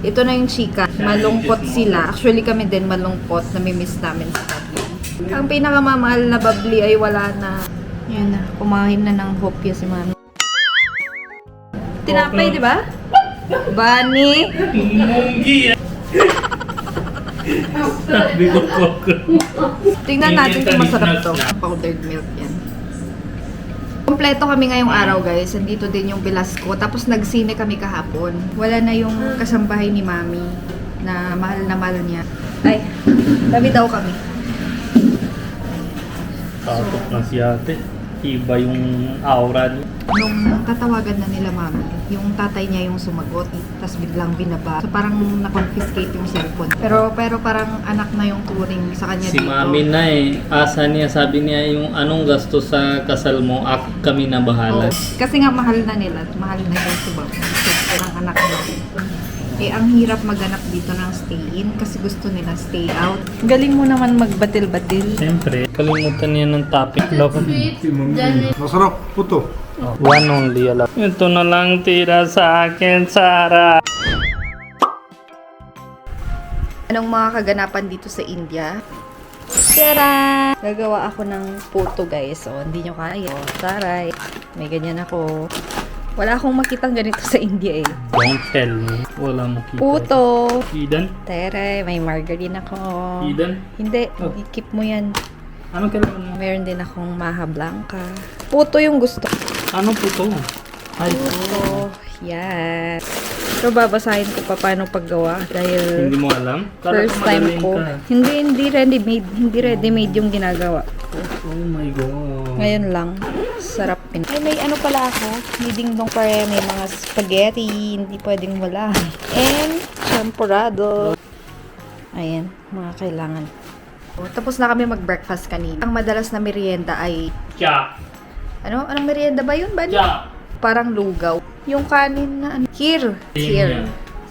Ito na yung chika. Malungkot sila. Actually kami din malungkot. Namimiss namin sa Babli. Ang pinakamamahal na Babli ay wala na. Yan na. Kumain na ng hopya si Mami. Tinapay, di ba? Bunny? Munggi. Sabi ko Tingnan natin kung masarap to. Powdered milk yan. Kompleto kami ngayong araw guys. Andito din yung bilas ko. Tapos nagsine kami kahapon. Wala na yung kasambahay ni Mami na mahal niya. Ay, tabi daw kami. Tatok na si ate. Iba yung aura niya. Nung tatawagan na nila Mami, yung tatay niya yung sumagot. Tapos biglang binaba. So parang na-confiscate yung cellphone. Pero parang anak na yung turing sa kanya Si dito. Mami na asa niya, sabi niya yung anong gasto sa kasal mo, kami na bahala. Oo. Kasi nga mahal na nila. Mahal na yung si Bob. Siyempre ang anak nila. Eh, ang hirap maghanap dito ng stay-in kasi gusto nila stay out. Galing mo naman magbatil-batil. Siyempre, kalimutan niya ng topic. Love. Masarap, puto. One only, alam. Ito na lang tira sa akin, Sarah. Anong mga kaganapan dito sa India? Tara! Gagawa ako ng puto guys. So, hindi nyo kaya. O, taray. May ganyan ako. Wala akong makitang ganito sa India eh. Don't tell me. Wala mo kita. Puto! Eden? Tere, may margarine ako. Eden? Hindi, Oh. i-keep mo yan. Anong kailangan mo? Meron din akong maha blanca. Puto yung gusto. Ano po to? Ay, Puto. Yan. Pero babasahin ko pa paano paggawa dahil hindi mo alam? Kala first time magaling ko. ka. Hindi ready-made. Hindi ready-made yung ginagawa. Oh my God. Ngayon lang. Sarap din. Ay, may ano pala ako. May dingdong pare. May mga spaghetti. Hindi pwedeng wala. And champurrado. Ayan. Mga kailangan. Tapos na kami mag-breakfast kanina. Ang madalas na merienda ay... Cha! Ano? Anong merienda ba yun, Bani? Cha! Parang lugaw. Yung kanin na ano? Kir. Kir.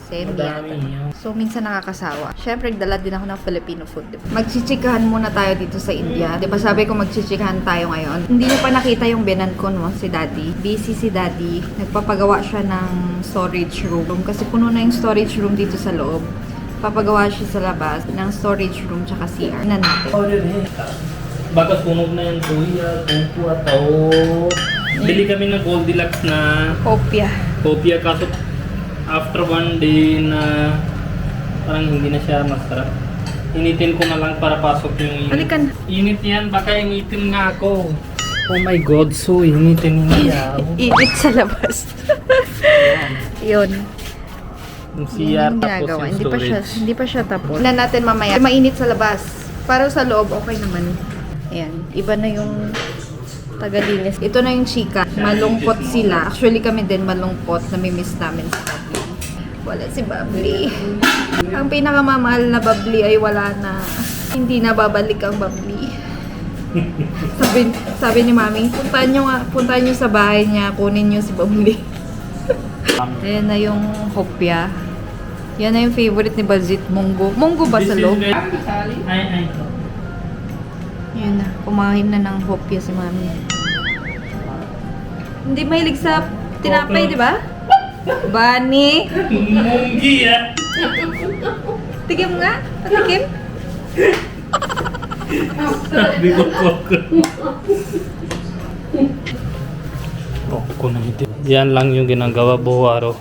Semya. Madami yun. So, minsan nakakasawa. Siyempre, nagdala din ako ng Filipino food. Diba? Magchichikahan muna tayo dito sa India. Diba sabi ko magchichikahan tayo ngayon? Hindi niyo pa nakita yung binan ko, no? Si Daddy. Busy si Daddy. Nagpapagawa siya ng storage room. Kasi puno na yung storage room dito sa loob. Papagawa siya sa labas ng storage room tsaka CR. Na natin. Baka sunog na yung kuya, kumpua, tao. Bili kami ng Goldilocks na Kopya. kopya kaso after one day na parang hindi na siya masarap. Initin ko na lang para pasok yung init. Halikan. Init yan, baka initin nga ako. Oh my God, so initin niya ako. Iit sa labas. Yun. Yung Yun CR yung tapos ginagawa. yung storage. Hindi pa siya tapos. Tignan natin mamaya. Mainit sa labas. Para sa loob, okay naman. Ayan. Iba na yung tagalinis. Ito na yung chika. Malungkot sila. Actually kami din malungkot. Namimiss namin si Babli. Wala si Babli. Ang pinakamamahal na Babli ay wala na. Hindi na babalik ang Babli. sabi ni Mami, puntahan nyo sa bahay niya. Kunin nyo si Babli. Ayan na yung hopya. Yan na yung favorite ni Bazit, munggo. Munggo ba sa loob? Ay. Yan na. Kumain na ng hopya si Mami. Hindi mahilig sa tinapay, di ba? Bunny? Munggi Tigim nga. Patikim. Sabi ko ko na ito. Yan lang yung ginagawa buong araw.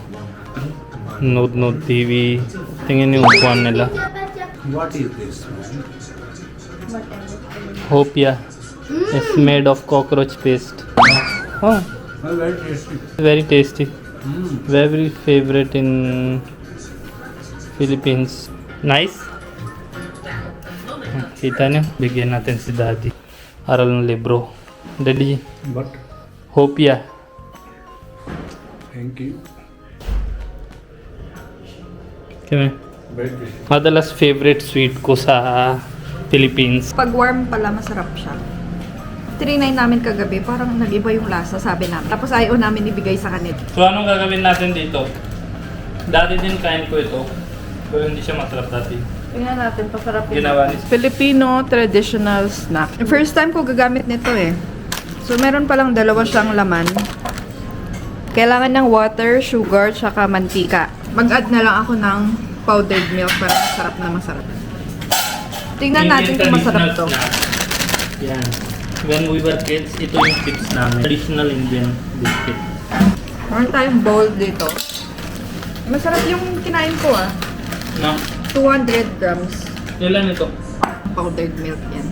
Node TV. Tingin yung upuan nila. What is this, man? Hopia. It's made of cockroach paste. Oh, Very tasty. very tasty. Very favorite in Philippines. Nice. Kita niyo? Bigyan natin si Daddy. Aral ng libro. Daddy, But, Hopia. thank you. Kaya Very tasty. madalas favorite sweet ko sa Philippines. Pag warm pala, masarap siya. Trinay namin kagabi, parang nag-iba yung lasa, sabi namin. Tapos ayaw namin ibigay sa kanila. So anong gagawin natin dito? Dati din kain ko ito. Pero hindi siya masarap dati. Tingnan natin, pasarap Ginawa ni Filipino traditional snack. First time ko gagamit nito eh. So meron palang dalawa siyang laman. Kailangan ng water, sugar, tsaka mantika. Mag-add na lang ako ng powdered milk para masarap na masarap. Tingnan natin kung masarap to. Yan. When we were kids, ito yung chips namin. Traditional Indian biscuit. Meron tayong bowl dito. Masarap yung kinain ko ah. No? 200 grams Ilan ito? powdered milk yan.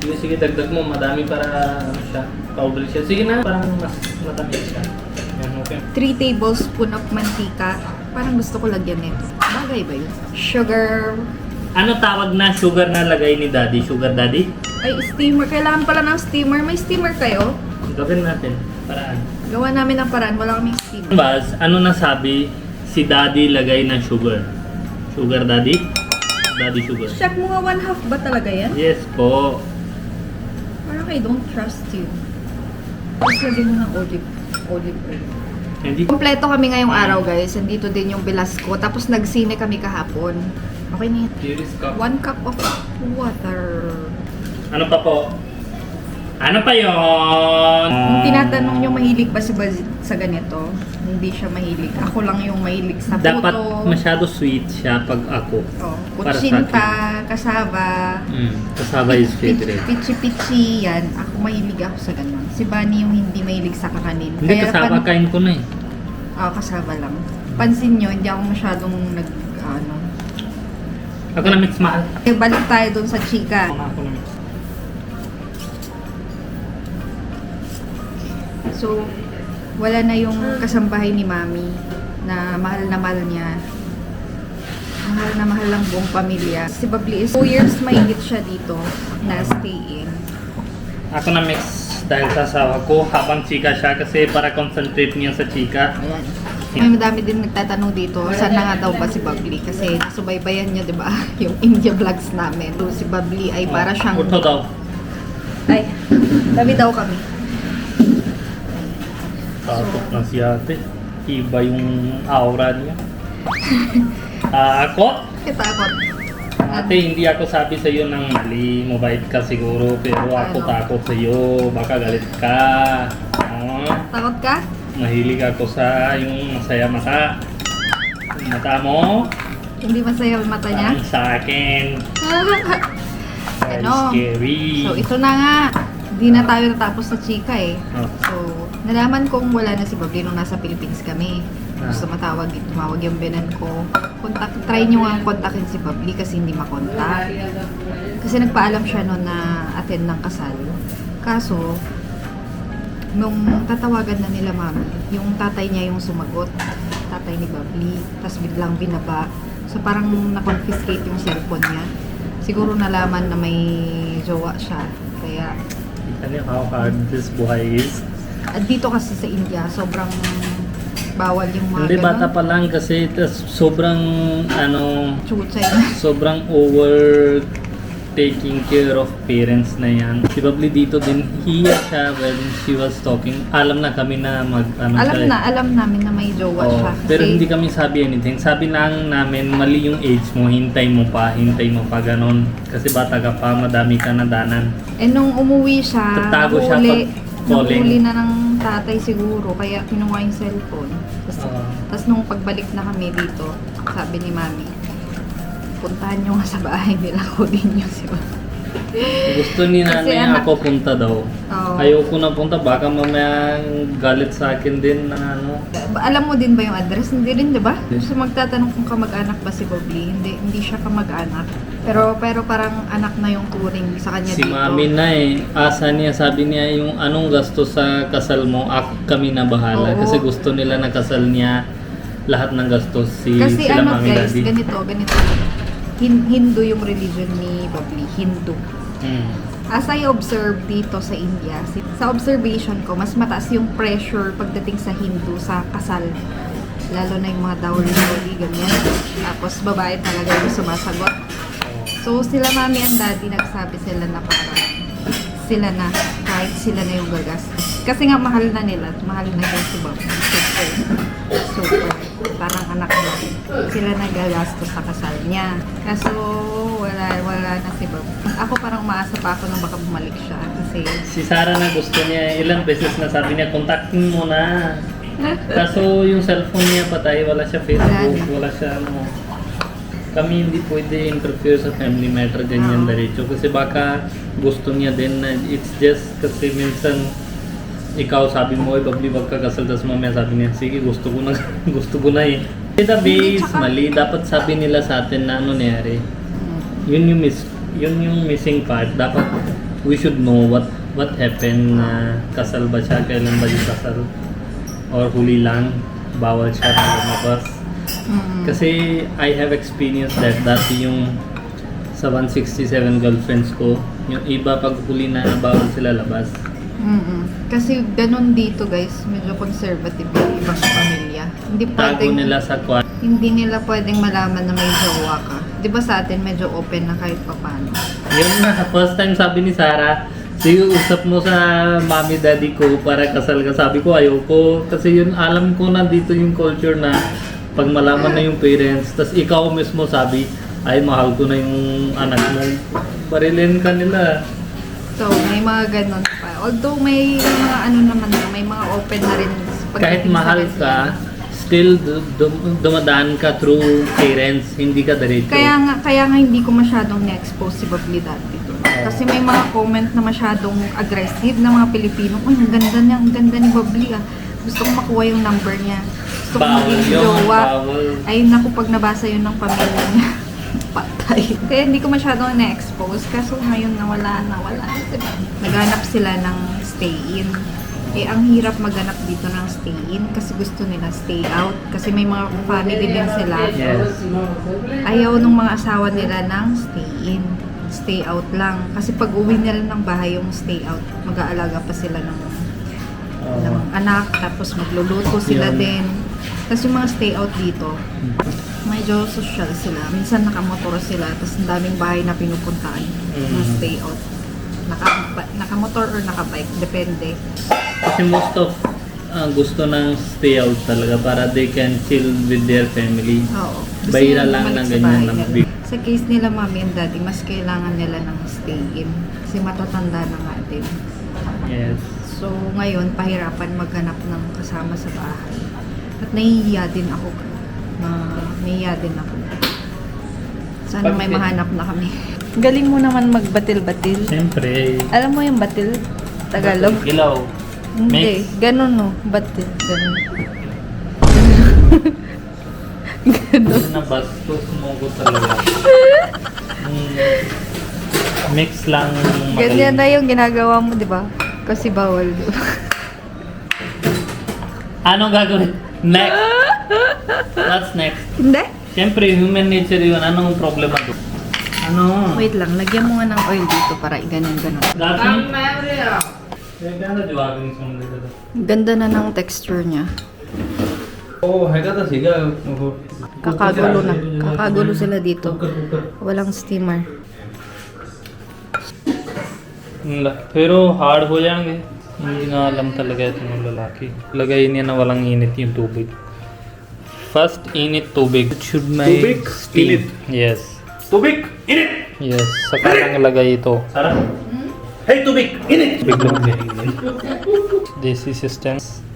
Sige, sige, dagdag mo. Madami para ano siya, powder siya. Sige na, parang mas matamis siya. Yan, okay. 3 tablespoon of mantika. Parang gusto ko lagyan nito. Bagay ba yun? Sugar. Ano tawag na sugar na lagay ni Daddy? Sugar Daddy? Ay, steamer. Kailangan pala ng steamer. May steamer kayo? Gawin natin. Paraan. Gawa namin ng paraan. Wala kaming steamer. Bas, ano nasabi si Daddy lagay ng sugar? Sugar Daddy? Daddy sugar. Check mo nga 1/2 ba talaga yan? Yes po. Parang I don't trust you. Tapos lagyan mo ng olive oil. Hindi. Kompleto kami ngayong araw guys. Andito din yung bilas ko. Tapos nagsine kami kahapon. Okay na yan. Here is cup. 1 cup of water. Ano pa po? Ano pa yun? Kung tinatanong nyo mahilig ba si Baz sa ganito, hindi siya mahilig. Ako lang yung mahilig sa Dapat puto. masyado sweet siya pag ako. Oh, Para sa kutsinta, kasaba, Kasaba is favorite. pichi-pichi, yan. Ako mahilig ako sa ganun. Si Bunny yung hindi mahilig sa kakanin. Hindi, kasaba kain ko na eh. Kasaba lang. Pansin nyo, hindi ako masyadong Ako na mix mahal. Balik tayo dun sa chika. Ako na mix. So, wala na yung kasambahay ni Mami na mahal niya. Mahal na mahal ng buong pamilya. Si Babli is 2 years mahigit siya dito na stay in. Ako na mix dahil sa asawa ko habang chika siya kasi para concentrate niya sa chika. Ayan. May madami din nagtatanong dito, saan na nga daw ba si Babli? Kasi subaybayan niyo, di ba, yung India vlogs namin. So, si Babli ay para siyang... Ito daw. Ay, dami daw kami. Takot na si ate. Iba yung aura niya. Takot? Katakot. Ate, hindi ako sabi sa iyo ng mali. Mabait ka siguro, pero ako Ano? takot sa iyo. Baka galit ka. Takot ka? Mahilig ako sa yung masaya mata. Yung mata mo, Hindi masaya ang mata niya? parang sa akin. Very Ano? scary. So, ito na nga. Hindi na tayo natapos sa chika eh. Oh. So, nalaman kong wala na si Babli nung nasa Philippines kami. Ah. Gusto tumawag yung binan ko. Try nyo nga kontakin si Babli kasi hindi makontak. Kasi nagpaalam siya noon na attend ng kasal. Kaso, nung tatawagan na nila Mami, yung tatay niya yung sumagot. Tatay ni Babli. Tapos biglang binaba. So, parang na-confiscate yung cellphone niya. Siguro nalaman na may jowa siya. Kaya, Kita niyo how hard this buhay is. at dito kasi sa India, sobrang bawal yung mga Hindi, bata ganun. pa lang kasi tas sobrang Chuchay na. sobrang over taking care of parents na yan. Si Babli dito din, hiya siya when she was talking. Alam na kami na Alam namin na may jowa Oo, siya. Kasi, pero hindi kami sabi anything. Sabi lang namin, mali yung age mo, hintay mo pa, ganon. Kasi bata ka pa, madami ka na danan. nung umuwi siya, Tatago siya pag calling. nahuli na ng tatay siguro, kaya kinuha yung cellphone. Oo. Tapos nung pagbalik na kami dito, sabi ni Mami, puntahan nyo nga sa bahay nila, kunin nyo si Mami. Gusto ni Kasi nanay anak- ako punta daw. Oo. Ayoko na punta, baka mamaya galit sa akin din na ano. Alam mo din ba yung address? Hindi rin, di ba? So magtatanong kung kamag-anak ba si Bobli. Hindi siya kamag-anak. Pero parang anak na yung turing sa kanya Si dito. mami na asa niya, sabi niya yung anong gasto sa kasal mo, kami na bahala. Oo. Kasi gusto nila na kasal niya lahat ng gastos Kasi sila ano mami guys, daddy. ganito. Hindu yung religion ni Babli. Hindu. As I observe dito sa India, sa observation ko, mas mataas yung pressure pagdating sa Hindu sa kasal. Lalo na yung mga dowry, ganyan. Tapos babae talaga yung sumasagot. So sila mami and daddy nagsabi sila na parang sila na, kahit sila na yung gagastos. Kasi nga mahal na nila, mahal na yung si Bob. Super. Parang anak na. Sila na gagastos sa kasal niya. Kaso wala na si Bob. Ako parang umaasa pa ako na baka bumalik siya. Kasi Si Sarah na gusto niya, ilang beses na sabi niya, kontaktin mo na. Kaso yung cellphone niya patay, wala siya Facebook, Wala na. wala siya ano. Kami hindi pwede interfere sa family matter ganyan diretso kasi baka gusto niya din na it's just kasi minsan ikaw sabi mo, babli wag ka kasal, tas mamaya sabi niya, sige gusto ko na, gusto ko na eh. Database, mali. Dapat sabi nila sa atin na ano nangyari. Yun yung missing part. Dapat we should know what happened na kasal ba siya, kailan ba yung kasal. Or huli lang, bawal siya na lumabas. Kasi I have experienced that dati yung sa 167 girlfriends ko, yung iba pag huli na bawal sila labas. Kasi ganun dito guys, medyo conservative yung ibang pamilya. Hindi Tago pwedeng, nila sa kwan. hindi nila pwedeng malaman na may jowa ka. Di ba sa atin medyo open na kahit papano. Yun na, first time sabi ni Sarah, sige usap mo sa mommy daddy ko para kasal ka. Sabi ko ayoko kasi yun alam ko na dito yung culture na pag malaman na yung parents, tas ikaw mismo sabi, ay mahal ko na yung anak mo. Barilin ka nila. So, may mga ganun pa. Although may mga ano naman na, may mga open na rin. Kahit pagdating sa mahal kanila. ka, still dumadaan ka through parents, hindi ka diretso. Kaya nga hindi ko masyadong na-expose si Babli dati. Kasi may mga comment na masyadong aggressive na mga Pilipino. Uy, ang ganda niya, ang ganda ni Babli ah. Gusto ko makuha yung number niya. Gusto ko Bawal maging yun, jowa. bawal. Ay, naku, pag nabasa yun ng pamilya niya. Patay. Kaya hindi ko masyadong na-expose. Kaso ngayon nawala. Diba? Naghanap sila ng stay-in. Eh, ang hirap maghanap dito ng stay-in kasi gusto nila stay out. Kasi may mga family din sila. Yes. Ayaw nung mga asawa nila ng stay-in. Stay out lang. Kasi pag uwi nila ng bahay yung stay out, mag-aalaga pa sila ng anak. Tapos magluluto sila Yun. din. Tapos yung mga stay out dito, medyo social sila. Minsan nakamotor sila, tapos ang daming bahay na pinupuntaan. Mga stay out. Nakamotor or nakabike, depende. Kasi most of gusto ng stay out talaga para they can chill with their family. Oo. Gusto Bahira nila lang bumalik ng sa ganyan bahay ng nila. big. Sa case nila mami and daddy, mas kailangan nila ng stay-in. Kasi matatanda na nga din. Yes. So, ngayon, pahirapan maghanap ng kasama sa bahay. At nahihiya din ako. Sana may mahanap na kami. Galing mo naman magbatil-batil. Siyempre. Alam mo yung batil? Tagalog? Ilaw. Hindi. Mix. Ganun no. Batil. Ganun. Ano na bastos mo ko talaga. Mix lang Ganyan magaling. na yung ginagawa mo, di ba? Kasi bawal. Di ba? Anong gagawin? Next. What's next? Hindi? Siyempre, human nature yun. Anong problema doon? Ano? Wait lang. Lagyan mo nga ng oil dito para ganun-ganun. Dati? Ganda jogging song dito. Ganda na ng texture niya. ਹੈਗਾ ਤਾਂ ਸੀਗਾ ਉਹ Kakagulo na. Kakagulo sila dito. Walang steamer. Pero hard ho jaange. Hindi na alam talaga itong lalaki. Lagay niya na walang init yung tubig. First, init tubig. It should make Tubig? steam. Init? Yes. tubig init Yes. Saka lang lagay ito. Sarah hey tubig init Desi systems.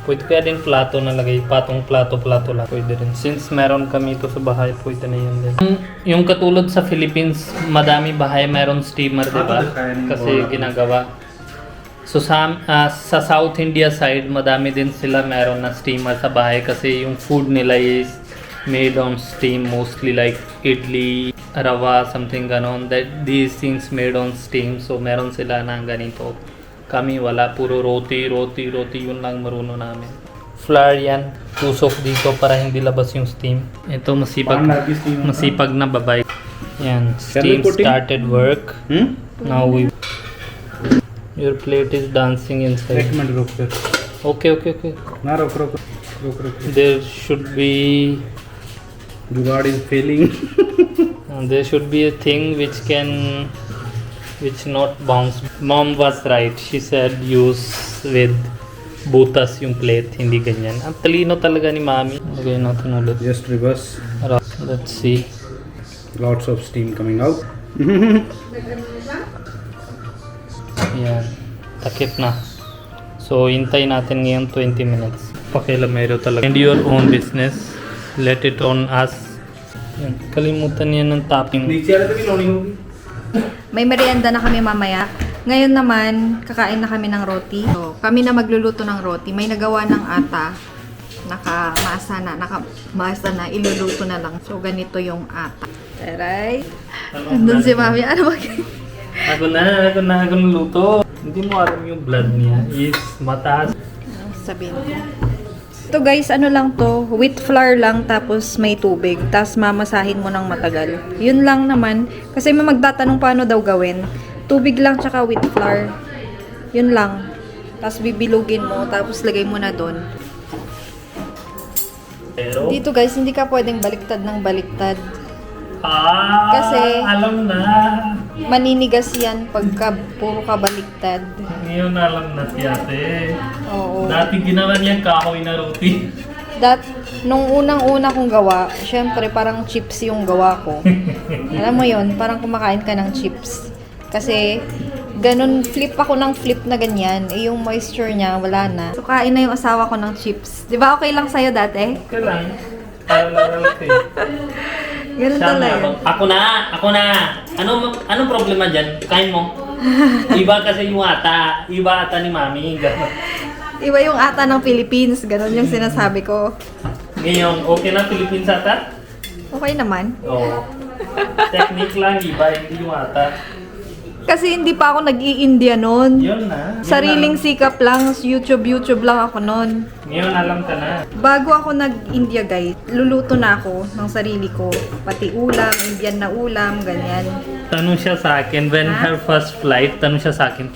Pwede kaya din plato na lagay. Patong plato lang. Pwede rin. Since meron kami ito sa bahay, pwede na yun din. Yung katulad sa Philippines, madami bahay meron steamer, di ba? Kasi ginagawa. So sa South India side, madami din sila meron na steamer sa bahay kasi yung food nila is made on steam, mostly like idli, rava, something ganon. That these things made on steam. So meron sila ng ganito. Kami wala, puro roti, yun lang marunong namin. Flour yan, tusok dito para hindi labas yung steam. Ito masipag na babae. Yan, steam started work. Now your plate is dancing inside. एक मिनट रुक फिर Okay. ना रुक There should be जुगाड़ is failing there should be a thing which not bounce. Mom was right. She said use with butas yung plate, hindi ganyan. Ang talino talaga ni Mami. Lagay natin ulit. just reverse Let's see. lots of steam coming out Yan. Takip na. So, hintay natin ngayon 20 minutes. Pakilamero talaga. And your own business. Let it on us. Yan. Kalimutan yan ng topping. नीचे वाले पे भी लानी होगी May merienda na kami mamaya. Ngayon naman, kakain na kami ng roti. So, kami na magluluto ng roti. May nagawa ng ata. Nakamasa na. Iluluto na lang. So, ganito yung ata. Taray. Nandun si mami. Ano ba? Ako luto. Hindi mo alam yung blood niya is mataas. Sabihin ko. Ito guys, ano lang to, wheat flour lang tapos may tubig. Tapos mamasahin mo ng matagal. Yun lang naman. Kasi may magtatanong paano daw gawin. Tubig lang tsaka wheat flour. Yun lang. Tapos bibilugin mo, tapos lagay mo na doon. Pero, Dito guys, hindi ka pwedeng baliktad ng baliktad. Kasi- alam na. Maninigas yan pagka puro ka baliktad. Ngayon alam na si ate. Oo. Dati ginawa niya kahoy na roti. Nung unang-una kong gawa, syempre parang chips yung gawa ko. Alam mo yon, parang kumakain ka ng chips. Kasi ganun, flip ako ng flip na ganyan. Eh, yung moisture niya, wala na. So, kain na yung asawa ko ng chips. Di ba okay lang sa'yo dati? Okay lang. Parang lang kayo. Ganun talaga. Ako na. Anong problema dyan? Kain mo. Iba kasi yung ata. Iba ata ni mami. Ganun. Iba yung ata ng Philippines. Ganun yung sinasabi ko. Ngayon, okay na Philippines ata? Okay naman. Oo. Technique lang, iba. Hindi yung ata. Kasi hindi pa ako nag-i-India noon. Yun na. Sariling sikap lang. YouTube lang ako noon. Ngayon alam ka na. Bago ako nag-India guys, luluto na ako ng sarili ko. Pati ulam, Indian na ulam, ganyan. Tanong siya sa akin, when her first flight, tanong siya sa akin,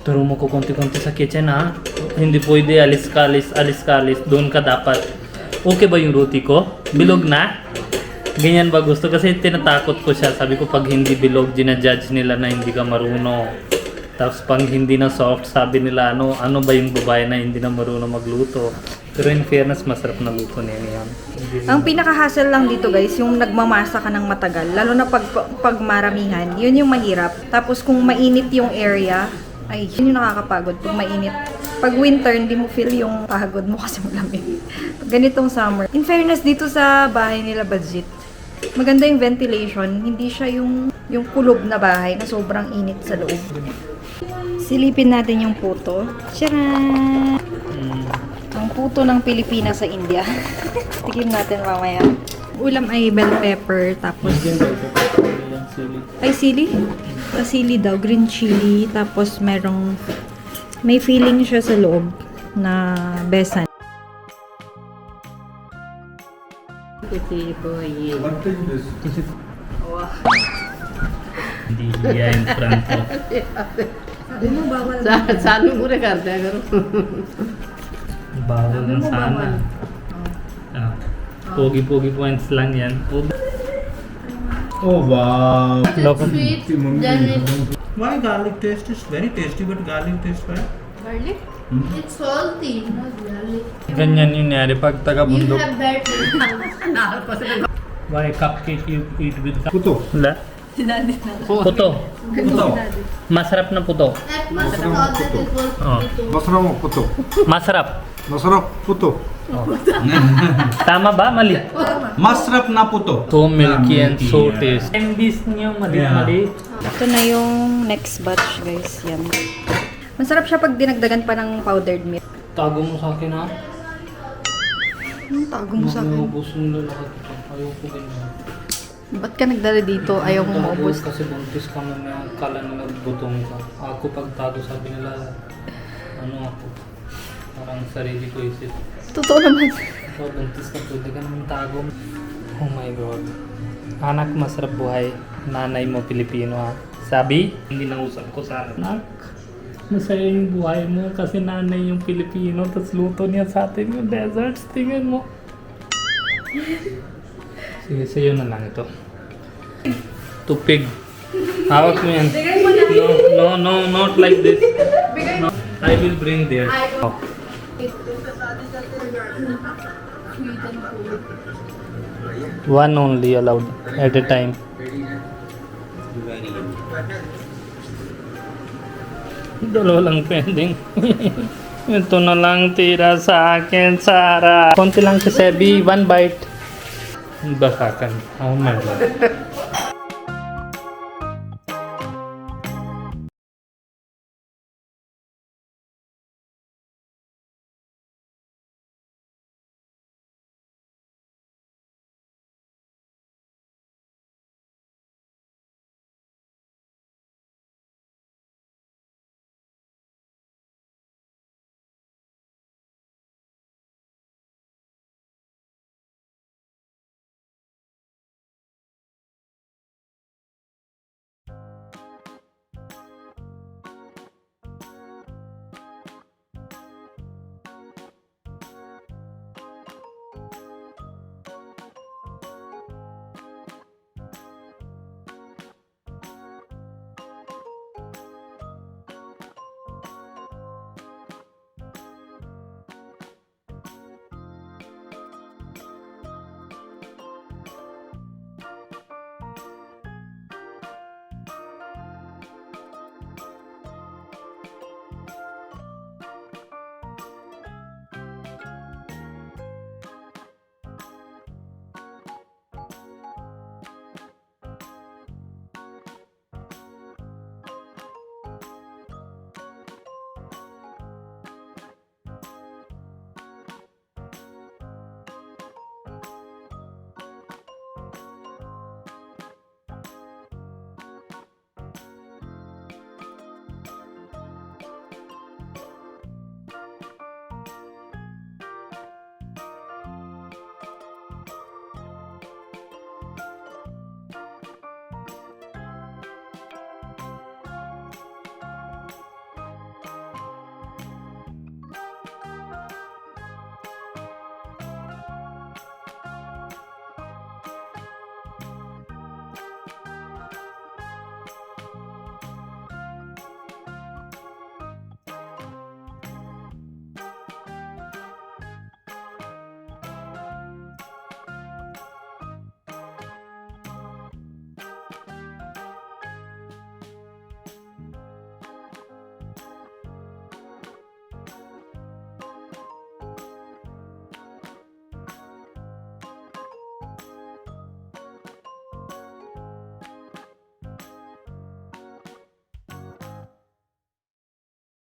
turo mo ko konti-konti sa kitchen ha? Hindi pwede, alis ka alis, doon ka dapat. Okay ba yung roti ko? Bilog na? Ganyan ba gusto? Kasi tinatakot ko siya. Sabi ko pag hindi bilog, ginajudge nila na hindi ka marunong. Tapos pag hindi na soft, sabi nila ano ba yung babae na hindi na marunong magluto. Pero in fairness, masarap na luto niya ngayon. Ang pinaka-hassle lang dito guys, yung nagmamasa ka ng matagal. Lalo na pag maramihan, yun yung mahirap. Tapos kung mainit yung area, ay yun yung nakakapagod pag mainit. Pag winter, hindi mo feel yung pagod mo kasi malamig. Pag ganitong summer. In fairness, dito sa bahay nila Bajit, maganda yung ventilation. Hindi siya yung kulob na bahay na sobrang init sa loob. Silipin natin yung puto. Tcharan! Ang puto ng Pilipinas sa India. Tikim natin mamaya. Ulam ay bell pepper, tapos ay sili? Sili daw, green chili, tapos may filling siya sa loob na besan. Hindi hiya in front of. सानू पूरे कर दिया करो Bawal na sana. Pogi-pogi points lang yan. Oh wow. Loko. Why garlic taste is very tasty, but garlic taste why? garlic it's salty not garlic Ganyan yung nangyari pag you taga-bundok. have bad Why cupcake you eat with Puto. Wala. Puto. Puto. Masarap na puto. that must not that is Oh. Masarap puto. Masarap. Masarap puto. Tama ba? Mali. Masarap na puto. So milky and so tasty. Imbis niyo mali. Ito na yung next batch guys. Yan. Masarap siya pag dinagdagan pa ng powdered milk. Tago mo sa akin ha. Anong tago mo sa akin? Mauubusin na lahat ito. Ayoko ganyan. Ba't ka nagdala dito? Ayaw mo maubos. Kasi buntis ka mo na kala nila butong ka. Ako pagtago sabi nila, ako, parang sarili ko isip. Totoo naman. Ikaw buntis ka, pwede ka naman tago. Oh my God. Anak, masarap buhay. Nanay mo Pilipino ha. Sabi, hindi na usap ko sa anak. Masaya yung buhay mo kasi nanay yung Pilipino tapos luto niya sa atin yung desserts. Tingnan mo. Sige, sa'yo na lang ito. Tupig. Hawak mo yan. No, not like this. No, I will bring there. Oh. One only allowed at a time. Dalawa lang pending. Ito na lang tira sa akin, Sarah. Konti lang si Sebi, 1 bite. Bakakan. Oh my God.